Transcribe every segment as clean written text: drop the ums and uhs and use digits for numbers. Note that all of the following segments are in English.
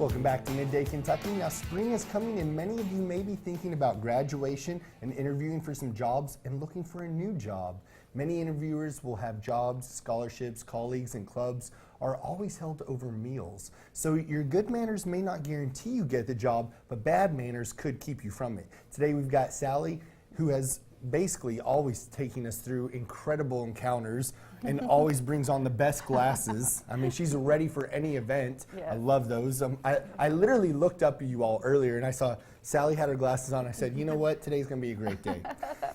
Welcome back to Midday Kentucky. Now, spring is coming and many of you may be thinking about graduation and interviewing for some jobs and looking for a new job. Many interviewers will have jobs, scholarships, colleagues, and clubs are always held over meals. So your good manners may not guarantee you get the job, but bad manners could keep you from it. Today we've got Sallie, who has basically always taking us through incredible encounters and always brings on the best glasses. I mean, she's ready for any event. Yes. I love those. I literally looked up at you all earlier and I saw Sallie had her glasses on. I said, you know what, today's gonna be a great day.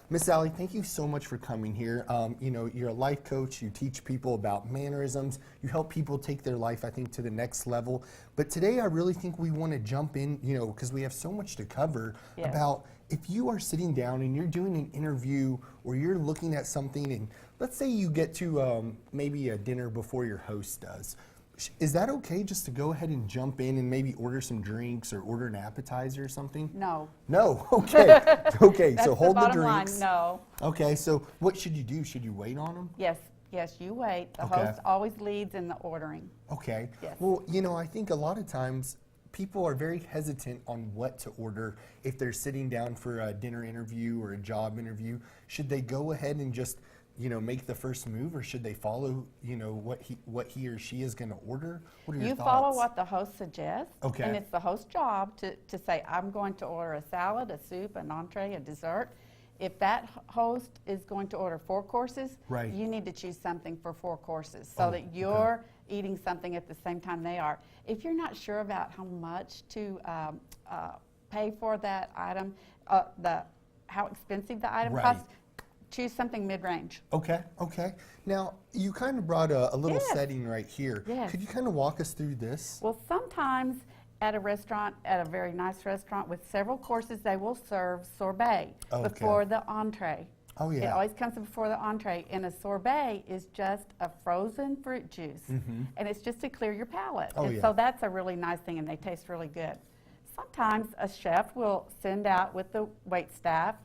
Miss Sallie, thank you so much for coming here. You know, you're a life coach, you teach people about mannerisms, you help people take their life, I think, to the next level. But today I really think we wanna jump in, you know, because we have so much to cover about if you are sitting down and you're doing an interview or you're looking at something and let's say you get to maybe a dinner before your host does. Is that okay just to go ahead and jump in and maybe order some drinks or order an appetizer or something? No. No, okay. Okay, That's so hold the bottom drinks. line, no. Okay, so what should you do? Should you wait on them? Yes, you wait. The Okay. host always leads in the ordering. Okay. Yes. Well, you know, I think a lot of times people are very hesitant on what to order if they're sitting down for a dinner interview or a job interview. Should they go ahead and just, you know, make the first move, or should they follow, you know, what he or she is going to order? What are your You thoughts? follow what the host suggests. Okay. And it's the host's job to say, I'm going to order a salad, a soup, an entree, a dessert. If that host is going to order 4 courses, Right. you need to choose something for 4 courses so Oh, that you're eating something at the same time they are. If you're not sure about how much to pay for that item, how expensive the item Right. costs, choose something mid-range. Okay, okay. Now, you kind of brought a little Yes. setting right here. Yes. Could you kind of walk us through this? Well, sometimes at a restaurant, at a very nice restaurant with several courses, they will serve sorbet Okay. before the entree. Oh, It yeah. always comes before the entree, and a sorbet is just a frozen fruit juice, and it's just to clear your palate. Oh, and yeah. so that's a really nice thing, and they taste really good. Sometimes a chef will send out with the wait staff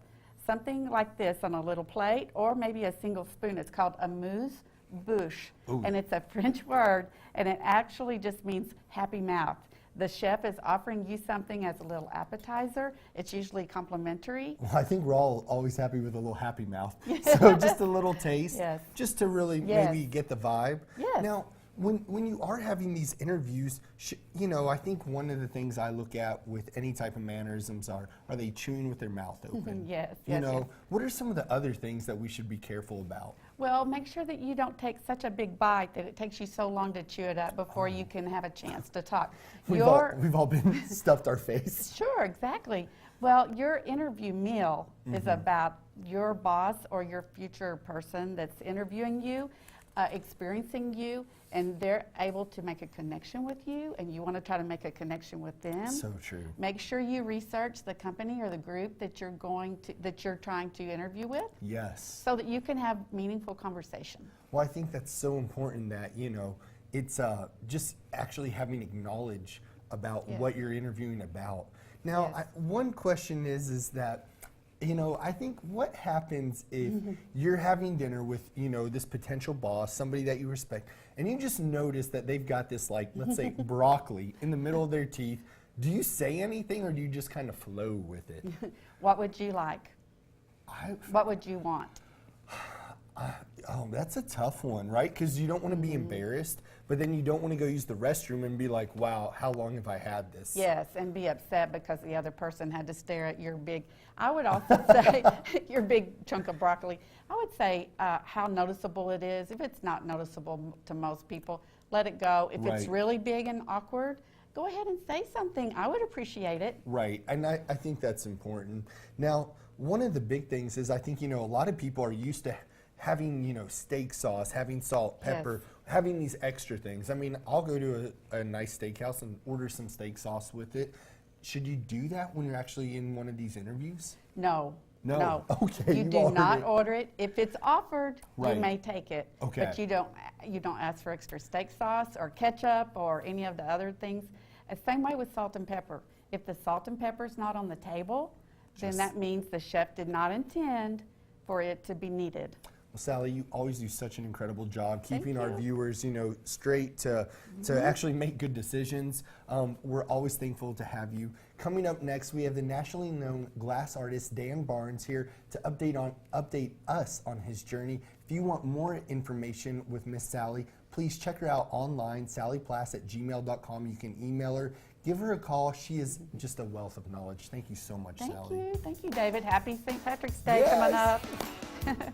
something like this on a little plate, or maybe a single spoon. It's called a amuse-bouche, Ooh. and it's a French word, and it actually just means happy mouth. The chef is offering you something as a little appetizer. It's usually complimentary. Well, I think we're all always happy with a little happy mouth. So just a little taste, Yes. just to really Yes. maybe get the vibe. Yes. Now, when you are having these interviews, you know, I think one of the things I look at with any type of mannerisms are they chewing with their mouth open? Yes, You yes, know, yes. what are some of the other things that we should be careful about? Well, make sure that you don't take such a big bite that it takes you so long to chew it up before you can have a chance to talk. We've all been stuffed our face. Sure, exactly. Well, your interview meal is about your boss or your future person that's interviewing you, experiencing you, and they're able to make a connection with you, and you want to try to make a connection with them. So true. Make sure you research the company or the group that you're trying to interview with, Yes. so that you can have meaningful conversation. Well, I think that's so important that, you know, it's just actually having knowledge about Yes. what you're interviewing about. Now, Yes. one question is that, you know, I think what happens if you're having dinner with, you know, this potential boss, somebody that you respect, and you just notice that they've got this, like, let's say, broccoli in the middle of their teeth. Do you say anything or do you just kind of flow with it? What would you like? What would you want? Oh, that's a tough one, right? Because you don't want to be embarrassed, but then you don't want to go use the restroom and be like, wow, how long have I had this? Yes, and be upset because the other person had to stare at your big, I would also say, your big chunk of broccoli. I would say how noticeable it is. If it's not noticeable to most people, let it go. If it's Right. really big and awkward, go ahead and say something. I would appreciate it. Right, and I think that's important. Now, one of the big things is I think, you know, a lot of people are used to having, you know, steak sauce, having salt, pepper, having these extra things. I mean, I'll go to a nice steakhouse and order some steak sauce with it. Should you do that when you're actually in one of these interviews? No. No. Okay, You you do ordered not it. order it. If it's offered, Right. you may take it. Okay. But you don't ask for extra steak sauce or ketchup or any of the other things. Same way with salt and pepper. If the salt and pepper is not on the table, then Just- that means the chef did not intend for it to be needed. Well, Sallie, you always do such an incredible job keeping our you. viewers, straight to actually make good decisions. We're always thankful to have you. Coming up next, we have the nationally known glass artist Dan Barnes here to update us on his journey. If you want more information with Miss Sallie, please check her out online, sallieplass@gmail.com. You can email her. Give her a call. She is just a wealth of knowledge. Thank you so much, Sallie. Thank you, David. Happy St. Patrick's Day Yes. coming up.